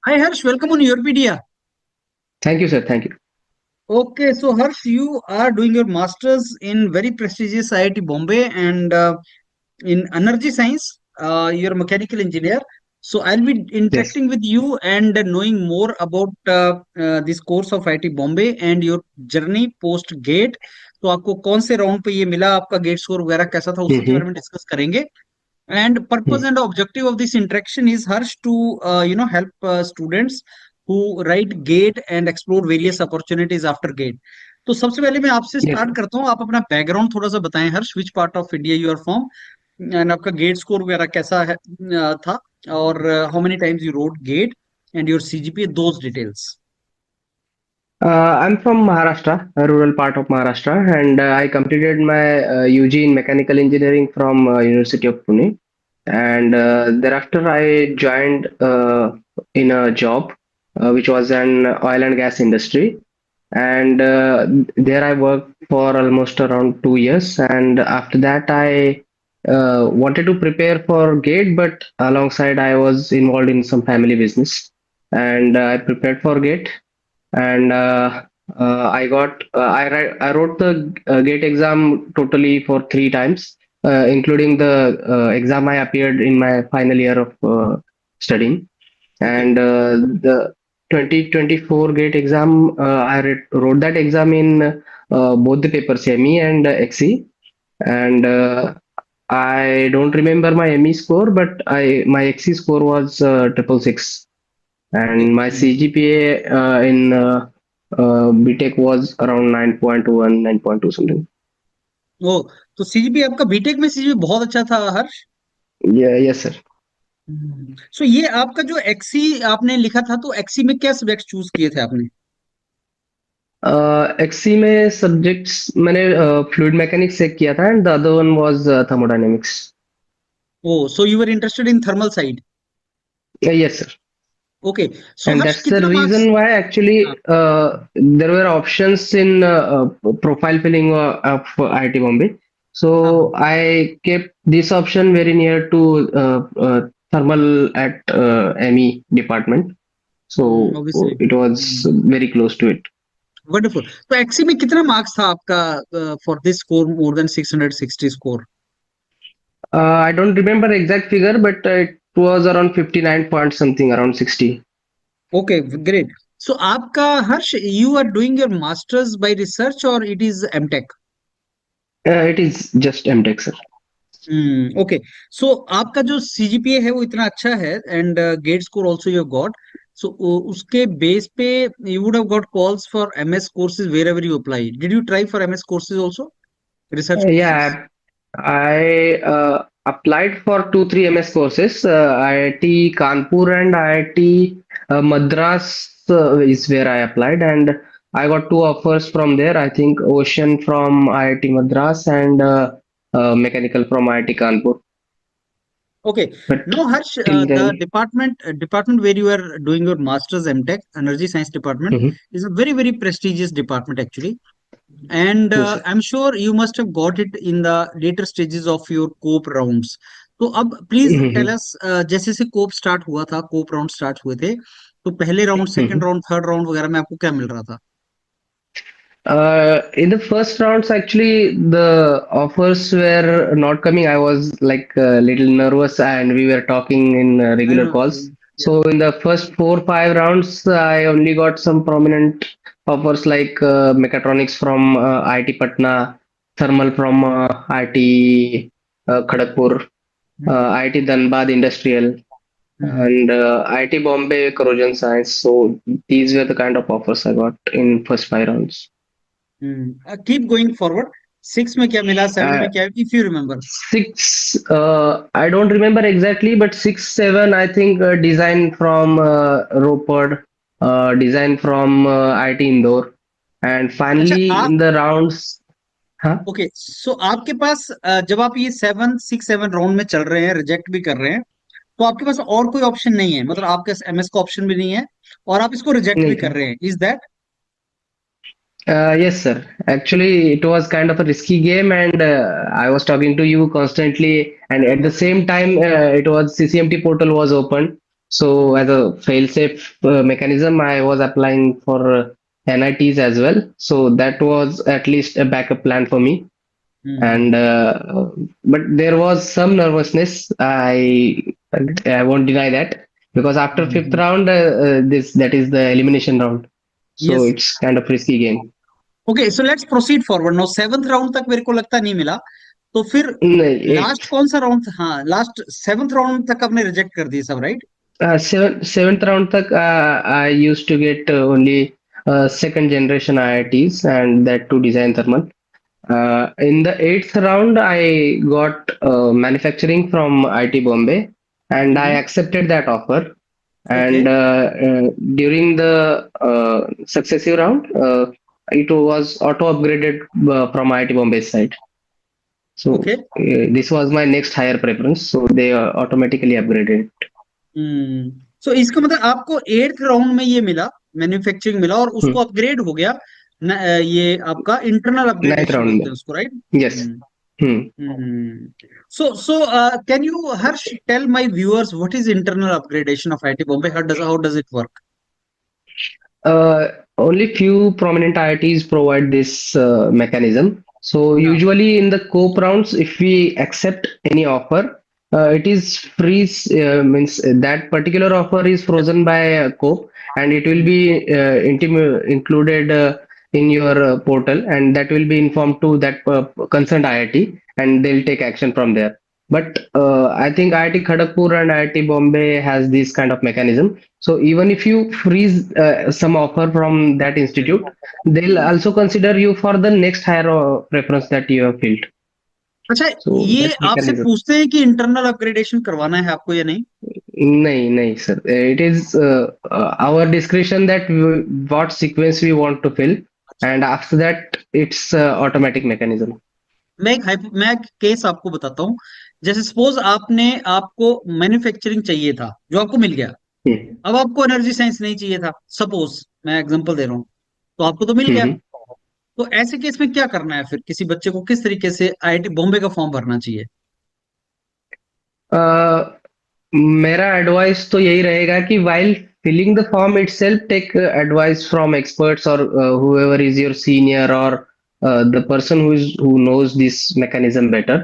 Hi Harsh, welcome on YourPedia. Thank you, sir. Thank you. Okay, so Harsh, you are doing your masters in very prestigious IIT Bombay and in energy science. You're a mechanical engineer. So I'll be Yes. interacting with you and knowing more about this course of IIT Bombay and your journey post gate. तो आपको कौन से round पे ये मिला, आपका GATE score वगैरह कैसा था, उसी के बारे Mm-hmm. में डिस्कस करेंगे. And purpose and objective of this interaction is Harsh to help students who write gate and explore various opportunities after gate. तो सबसे पहले मैं आपसे Yes, स्टार्ट sir. करता हूँ. आप अपना बैकग्राउंड थोड़ा सा बताएं Harsh, which part of India you are from and आपका गेट स्कोर वगैरह कैसा है था, और how many times you wrote GATE and your CGPA, those details. I'm from Maharashtra, a rural part of Maharashtra, and I completed my UG in mechanical engineering from University of Pune. And thereafter, I joined in a job, which was an oil and gas industry. And there I worked for almost around 2 years. And after that, I wanted to prepare for GATE, but alongside, I was involved in some family business. And I prepared for GATE, and I wrote the GATE exam totally for 3 times, including the exam I appeared in my final year of studying. Okay. And the 2024 GATE exam, wrote that exam in both the papers, ME and XE. And I don't remember my ME score, but I my XE score was 666, and my CGPA in BTech was around 9.1, 9.2 something. ओ, तो CGPA आपका BTech में CGPA बहुत अच्छा था हर्ष. Yeah, yes, sir. सो ये आपका जो XC आपने लिखा था, तो एक्सी में क्या सब्जेक्ट चूज किए थे आपने? XC में सब्जेक्ट्स मैंने फ्लूइड मैकेनिक्स चेक किया था, and the other one was thermodynamics. Oh, so you were interested in thermal side. Yes, sir. Okay. So And Harsh that's the कितना marks? reason why actually there were options in profile filling of IIT Bombay. हाँ So हाँ. I kept this option very near to thermal at ME department. So obviously. it was very close to it. Wonderful. तो XC में कितना marks था आपका for this score, more than 660 score? I don't remember exact figure, but it was around 59 point something, around 60. Okay, great. So आपका Harsh, you are doing your masters by research और it is MTech? It is just M.Tech, sir. Okay. So आपका जो CGPA है वो इतना अच्छा है and GATE score also you got. So उसके बेस पे you would have got calls for MS courses wherever you apply. Did you try for MS courses also, research courses? Yeah, I applied for two, three MS courses. IIT Kanpur and IIT Madras is where I applied, and I got two offers from there. I think Ocean from IIT Madras and Mechanical from IIT Kanpur. Okay. But Now, Harsh, till the then, department where you are doing your master's M.Tech, Energy Science Department, Mhm. is a very, very prestigious department actually. And Yes, sir. I'm sure you must have got it in the later stages of your COAP rounds. तो अब please tell Mhm. अस, जैसे से कोप start हुआ था, कोप round start हुए थे, तो पहले round, second Mhm. Round, third round वगैरह में आपको क्या मिल रहा था? In the first rounds, actually, the offers were not coming. I was like a little nervous, and we were talking in I regular know. calls. Yeah. So in the first 4, 5 rounds, I only got some prominent offers like mechatronics from IIT Patna, thermal from IIT Kharagpur, Hmm. IIT Dhanbad Industrial, Hmm. and IIT Bombay Corrosion Science. So these were the kind of offers I got in first 5 rounds. Keep going forward. Six में क्या मिला, seven Uh, में क्या, if you remember? Six, I don't remember exactly, but 6, 7, I think, design from Roped, design from IT Indore, and अच्छा finally आप. in the rounds, huh? Okay, so आपके पास जब आप ये सेवन सिक्स सेवन राउंड में चल रहे हैं, रिजेक्ट भी कर रहे हैं, तो आपके पास और कोई ऑप्शन नहीं है, मतलब आपके पास एमएस का ऑप्शन भी नहीं है और आप इसको रिजेक्ट भी नहीं कर था. रहे हैं, is that? Yes, sir. Actually, it was kind of a risky game, and I was talking to you constantly, and at the same time, it was CCMT portal was open. So Hmm. as a fail-safe mechanism, I was applying for NITs as well. So that was at least a backup plan for me. And Hmm. but there was some nervousness. I won't deny that because after fifth Hmm. round, this that is the elimination round. So Yes. it's kind of risky game. Okay so let's proceed forward now seventh round तक मेरे को लगता नहीं मिला तो फिर नहीं, last eighth. कौन सा राउंड था हाँ लास्ट सेवंथ राउंड तक आपने रिजेक्ट कर दिए सब right Seventh round tak, I used to get only second generation IITs and that to design thermal. In the eighth round, I got manufacturing from IIT Bombay, and I accepted that offer. Okay And during the successive round, it was auto upgraded from IIT Bombay side. So okay this was my next higher preference. So they automatically upgraded. सो इसका मतलब आपको eighth round में ये मिला manufacturing मिला और Hmm. उसको upgrade हो गया ये आपका इंटरनल Ninth अपग्रेडेशन round बोलते में. हैं उसको right Yes. Hmm. so can you Harsh tell my viewers what is internal upgradation of IT Bombay how does it work Only few prominent IITs provide this mechanism. So yeah usually in the COAP rounds, if we accept any offer, it is freeze means that particular offer is frozen by COAP and it will Hmm. be included in your portal and that will be informed to that concerned IIT and they'll take action from there. But I think IIT Kharagpur and IIT Bombay has this kind of mechanism. So even if you freeze some offer from that institute, they'll also consider you for the next higher preference that you have filled. अच्छा So ये that's आपसे mechanism. पूछते हैं कि internal upgradation करवाना है आपको या नहीं नहीं, नहीं, sir. It is our discretion that what sequence we want to fill, अच्छा and after that, it's automatic mechanism. मैं एक केस आपको बताता हूँ जैसे सपोज आपने आपको मैन्युफैक्चरिंग चाहिए था जो आपको मिल गया Hmm. अब आपको एनर्जी साइंस नहीं चाहिए था सपोज मैं एग्जांपल दे रहा हूँ तो आपको तो मिल गया Hmm. तो ऐसे केस में क्या करना है फिर किसी बच्चे को किस तरीके से आईआईटी बॉम्बे का फॉर्म भरना चाहिए Uh, मेरा एडवाइस तो यही रहेगा कि while filling the form itself take advice from experts or whoever is your senior or the person who knows this mechanism better.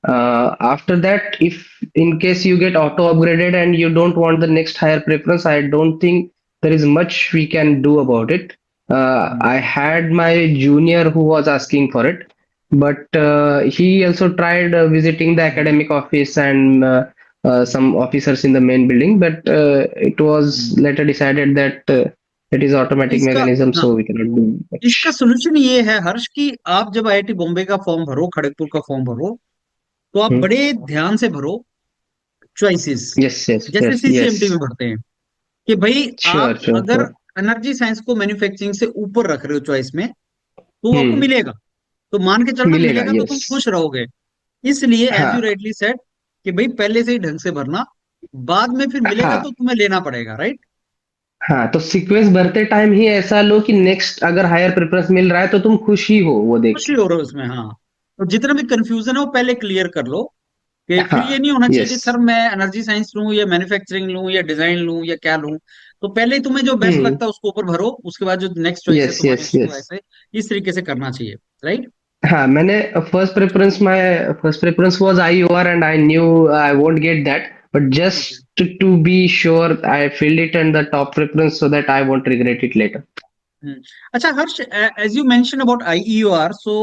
After that, if in case you get auto upgraded and you don't want the next higher preference, I don't think there is much we can do about it. I had my junior who was asking for it, but he also tried visiting the academic office and some officers in the main building, but it was later decided that it is automatic इसका mechanism, हाँ so we cannot do इसका much. Solution ये है हर्ष कि आप जब IIT Bombay का form भरो खड़गपुर का फॉर्म भरो तो आप Hmm. बड़े ध्यान से भरो चॉइसेस Yes, yes, जैसे yes, सीसीएमटी में yes. भरते हैं कि भाई Sure, आप sure, अगर sure. एनर्जी साइंस को मैन्युफैक्चरिंग से ऊपर रख रहे हो चॉइस में तो वो आपको Hmm. मिलेगा तो मान के चलना मिलेगा, मिलेगा तो तुम yes. खुश रहोगे इसलिए एज यू हाँ, राइटली सेड कि भाई पहले से ही ढंग से भरना बाद में फिर मिलेगा तो हाँ, तुम्हें लेना पड़ेगा राइट हाँ, तो सीक्वेंस भरते टाइम ही ऐसा लो कि नेक्स्ट अगर हायर प्रेफरेंस मिल रहा है तो तुम खुश ही हो वो देख खुशी के. हो रहा है उसमें हाँ तो जितना भी कंफ्यूजन है वो पहले क्लियर कर लो कि फिर ये हाँ, नहीं होना चाहिए कि यस. सर मैं एनर्जी साइंस लूं या मैन्युफैक्चरिंग लूं या डिजाइन लूं या क्या लूं तो पहले ही तुम्हें जो बेस्ट हम्म. लगता है उसको ऊपर भरो उसके बाद जो नेक्स्ट चॉइस है यस, तुम्हारी यस, उसको यस. ऐसे इस तरीके से करना चाहिए राइट हाँ, मैंने first preference was IOR and I knew I won't get that, but okay just to be sure I filled it and the top preference so that I won't regret it later. अच्छा Harsh as you mention about IEOR so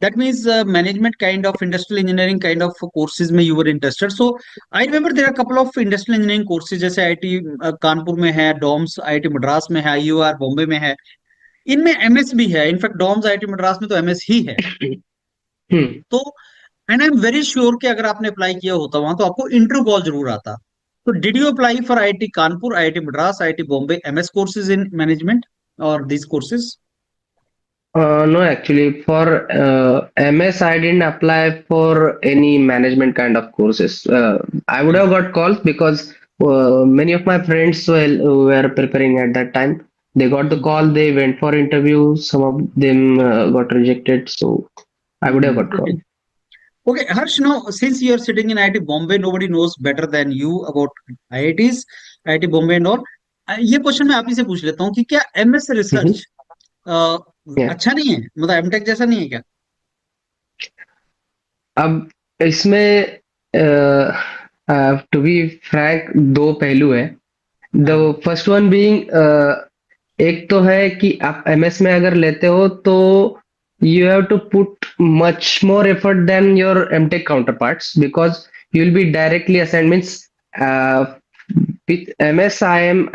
that means management kind of industrial engineering kind of courses में you were interested so I remember there are couple of industrial engineering courses जैसे IIT Kanpur में है Doms IIT Madras में है आईईओआर बॉम्बे में है इनमें MS भी है इनफैक्ट डॉम्स आईआईटी मद्रास में तो एमएस ही है हम्म. तो and I am very sure कि अगर आपने अप्लाई किया होता वहां तो आपको इंटरव्यू कॉल जरूर आता तो did you apply for IIT Kanpur IIT Madras IIT Bombay MS courses in management और this courses No, actually, for MS, I didn't apply for any management kind of courses. I would have got calls because many of my friends were preparing at that time. They got the call, they went for interview. Some of them got rejected, so I would have got okay called. Okay, Harsh, now since you are sitting in IIT Bombay, nobody knows better than you about IITs, IIT Bombay and all. ये question मैं आप ही से पूछ लेता हूँ कि क्या MS Mhm. Research Yeah. अच्छा नहीं है, मतलब एमटेक जैसा नहीं है क्या? अब इसमें टू बी फ्रैंक दो पहलू है. द हाँ. फर्स्ट वन बीइंग, एक तो है कि आप एमएस में अगर लेते हो तो you have to put much more effort than your M.Tech counterparts because you will be directly assigned. Means uh, with MS I am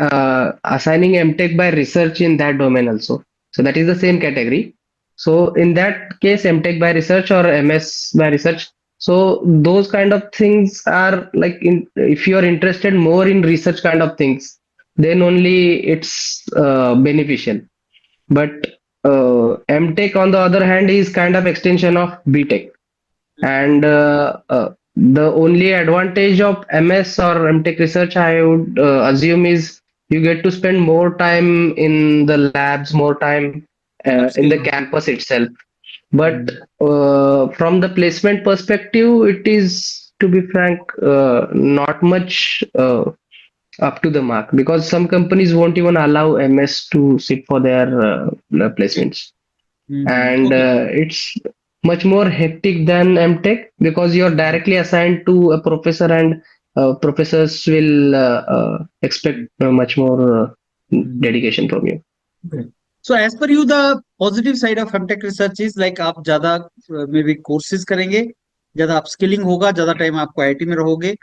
assigning M.Tech by research in that domain also. So that is the same category. So in that case, M.Tech by research or MS by research. So those kind of things are like, if you are interested more in research kind of things, then only it's beneficial. But M.Tech on the other hand is kind of extension of B.Tech. And the only advantage of MS or M.Tech research, I would assume, is you get to spend more time in the labs, more time in the Upskilling. campus itself. But Hmm. from the placement perspective, it is, to be frank, not much up to the mark, because some companies won't even allow MS to sit for their placements. And Okay. it's much more hectic than M.Tech because you're Hmm. directly assigned to a professor, and professors will expect much more Hmm. dedication from you. Okay. So as per you, the positive side of MTech research is like आप ज्यादा may be courses करेंगे, ज्यादा upskilling होगा, ज्यादा time आपको IIT में रहोगे,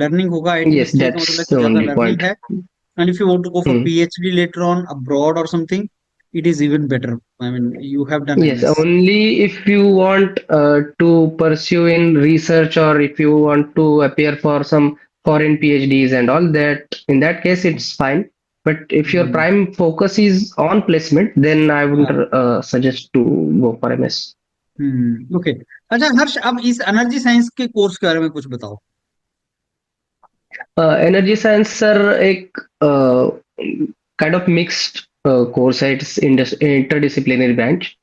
learning होगा. आईआईटी में Yes, स्टे का मतलब है that's कि the ज्यादा only लर्निंग point. है. And if you want to go for Hmm. PhD later on abroad or something, it is even better. I mean, you have done Yes, MS. only if you want to pursue in research, or if you want to appear for some foreign PhDs and all that, in that case, it's fine. But if your Hmm. prime focus is on placement, then I would हाँ. suggest to go for MS. Okay. अच्छा हर्ष, अब इस energy science के course के बारे में कुछ बताओ. Energy science, sir, एक kind of mixed course है. It's interdisciplinary branch.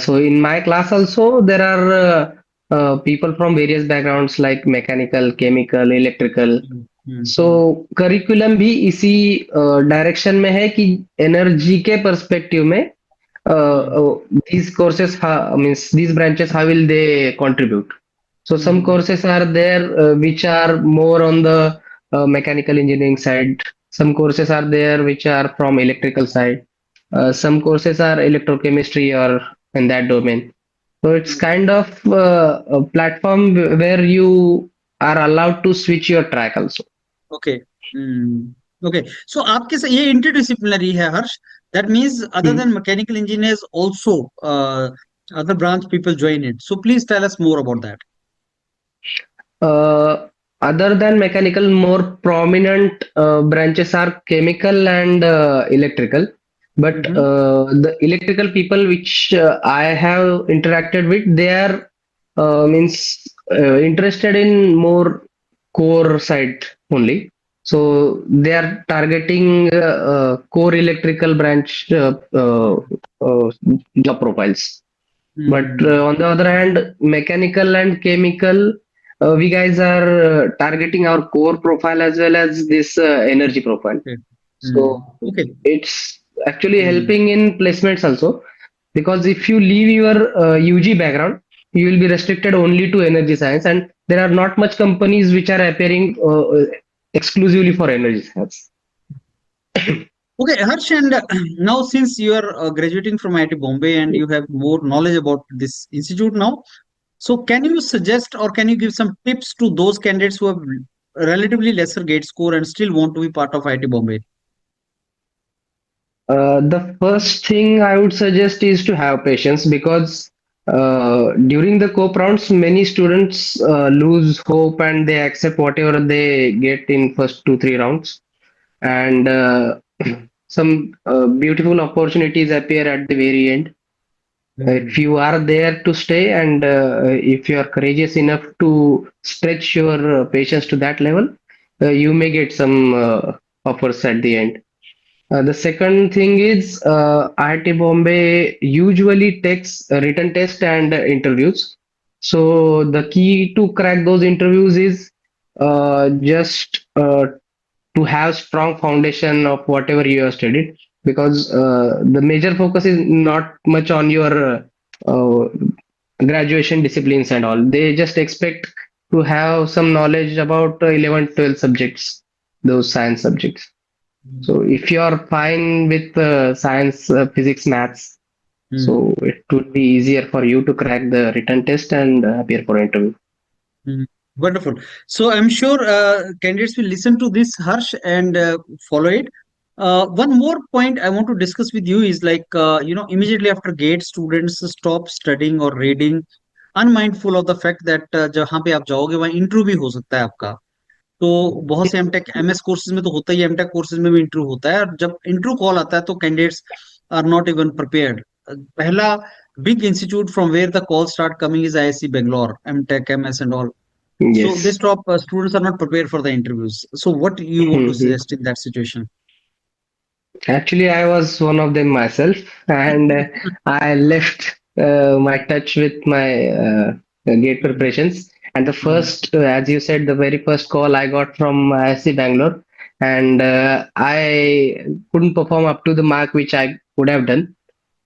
So in my class also there are people from various backgrounds like mechanical, chemical, electrical. So hmm. Curriculum भी इसी डायरेक्शन में है कि एनर्जी के पर्सपेक्टिव में हम्म. these courses means these branches, how will they contribute. So some hmm. courses are there which are more on the mechanical engineering side. Some courses are there which are from electrical side. Some courses are electrochemistry or in that domain. So it's kind of a platform where you are allowed to switch your track also. Okay. Okay. So आपके से ये interdisciplinary है Harsh. That means other Hmm. Then mechanical engineers also other branch people join it. So please tell us more about that. Uh, Other than mechanical, more prominent branches are chemical and electrical. But Mm-hmm. the electrical people which I have interacted with, they are means interested in more core side only. So they are targeting core electrical branch uh, job profiles. But Mm-hmm. on the other hand, mechanical and chemical, we guys are targeting our core profile as well as this energy profile. Okay. So Okay. it's actually Mm. helping in placements also, because if you leave your UG background, you will be restricted only to energy science, and there are not much companies which are appearing exclusively for energy science. Okay, Harsh, and now since you are graduating from IIT Bombay and you have more knowledge about this institute now, so can you suggest or can you give some tips to those candidates who have relatively lesser gate score and still want to be part of IIT Bombay? The first thing I would suggest is to have patience, because during the co rounds, many students lose hope and they accept whatever they get in first 2 3 rounds, and some beautiful opportunities appear at the very end. If Hmm. you are there to stay, and if you are courageous enough to stretch your patience to that level, you may get some offers at the end. The second thing is IIT Bombay usually takes a written test and interviews. So the key to crack those interviews is just to have strong foundation of whatever you have studied, because the major focus is not much on your graduation disciplines and all. They just expect to have some knowledge about 11 12 subjects, those science subjects. So if you are fine with science, physics, maths, Mm. so it would be easier for you to crack the written test and appear for interview. Mm. Wonderful. So I'm sure candidates will listen to this, Harsh, and follow it. One more point I want to discuss with you is like, immediately after GATE, students stop studying or reading, unmindful of the fact that जहाँ पे आप जाओगे वहाँ interview भी हो सकता है आपका। तो बहुत से एमटेक एमएस कोर्सेज में तो होता ही है, एमटेक कोर्सेज में भी इंटरव्यू होता है, और जब इंटरव्यू कॉल आता है तो candidates are not even prepared. पहला big institute from where the calls start coming is IIC Bangalore, M.Tech, MS and all. So they Yes. stop, students are not prepared for the interviews. So what you want to suggest in that situation? Actually, I was one of them myself, and I left my touch with my gate Mm, preparations. And the mm, first, as you said, the very first call I got from ISC Bangalore, and I couldn't perform up to the mark which I would have done.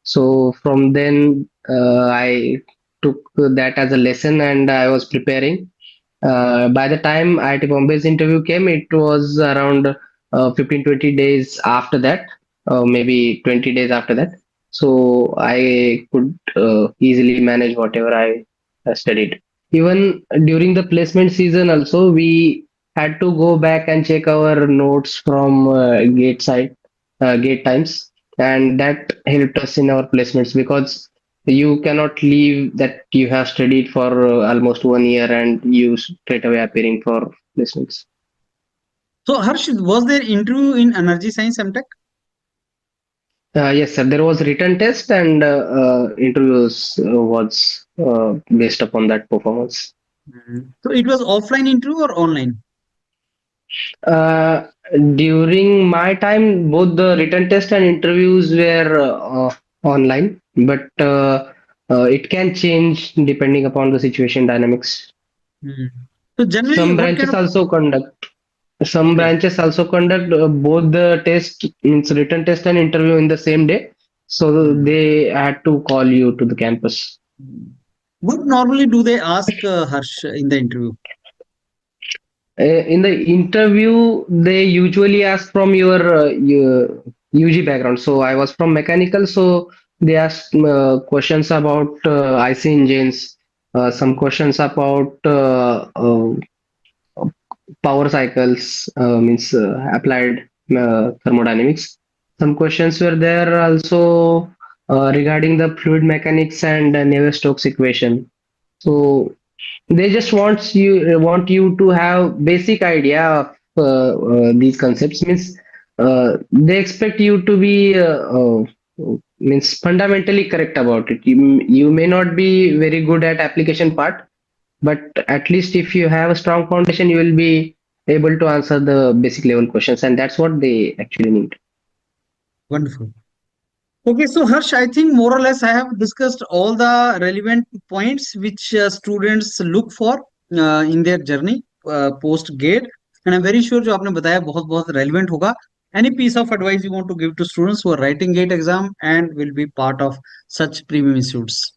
So from then, I took that as a lesson, and I was preparing. By the time IIT Bombay's interview came, it was around 15 20 days after that, maybe 20 days after that. So I could easily manage whatever I studied. Even during the placement season, also, we had to go back and check our notes from gate side, gate times, and that helped us in our placements, because you cannot leave that you have studied for almost 1 year and you straight away appearing for placements. so Harsh, was there interview in energy science MTech? Yes, sir. There was written test and interviews was based upon that performance. So it was offline interview or online? Uh, During my time, both the written test and interviews were online, but it can change depending upon the situation dynamics. Mm. So generally, Some what kind branches of, also conduct Some okay. branches also conduct both the test, means written test and interview in the same day. So Mm. they had to call you to the campus. Mm. What normally do they ask, Harsh, in the interview? In the interview, they usually ask from your UG background. So I was from mechanical, so they asked questions about IC engines, some questions about power cycles, means applied thermodynamics. Some questions were there also regarding the fluid mechanics and Navier-Stokes equation. So they just want you to have basic idea of these concepts. Means they expect you to be means fundamentally correct about it. You may not be very good at application part, but at least if you have a strong foundation, you will be able to answer the basic level questions, and that's what they actually need. Wonderful. Okay, so Harsh, I think more or less I have discussed all the relevant points which students look for in their journey post GATE, and I'm very sure जो आपने बताया बहुत बहुत relevant होगा. Any piece of advice you want to give to students who are writing GATE exam and will be part of such premium institutes?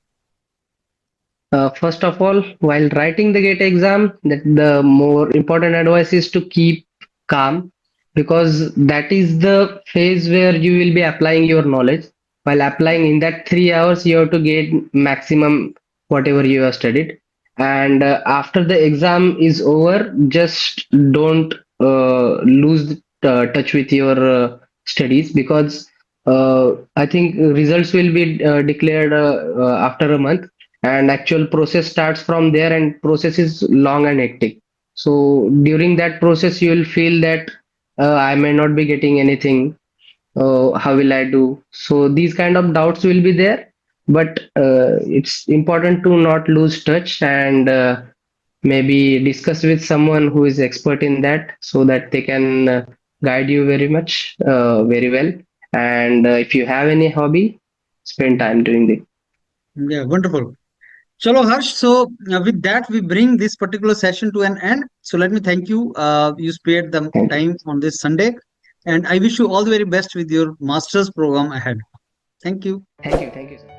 First of all, while writing the GATE exam, that the more important advice is to keep calm, because that is the phase where you will be applying your knowledge. While applying in that 3 hours, you have to get maximum whatever you have studied. And after the exam is over, just don't lose touch with your studies, because I think results will be declared after a month, and actual process starts from there, and process is long and hectic. So during that process you will feel that I may not be getting anything, how will I do? So these kind of doubts will be there, but it's important to not lose touch, and maybe discuss with someone who is expert in that, so that they can guide you very much, very well. And if you have any hobby, spend time doing it. Yeah, wonderful. Chalo, Harsh. So, with that, we bring this particular session to an end. So, let me thank you. You spared the Thank you. time on this Sunday, and I wish you all the very best with your master's program ahead. Thank you. Thank you. Thank you, sir.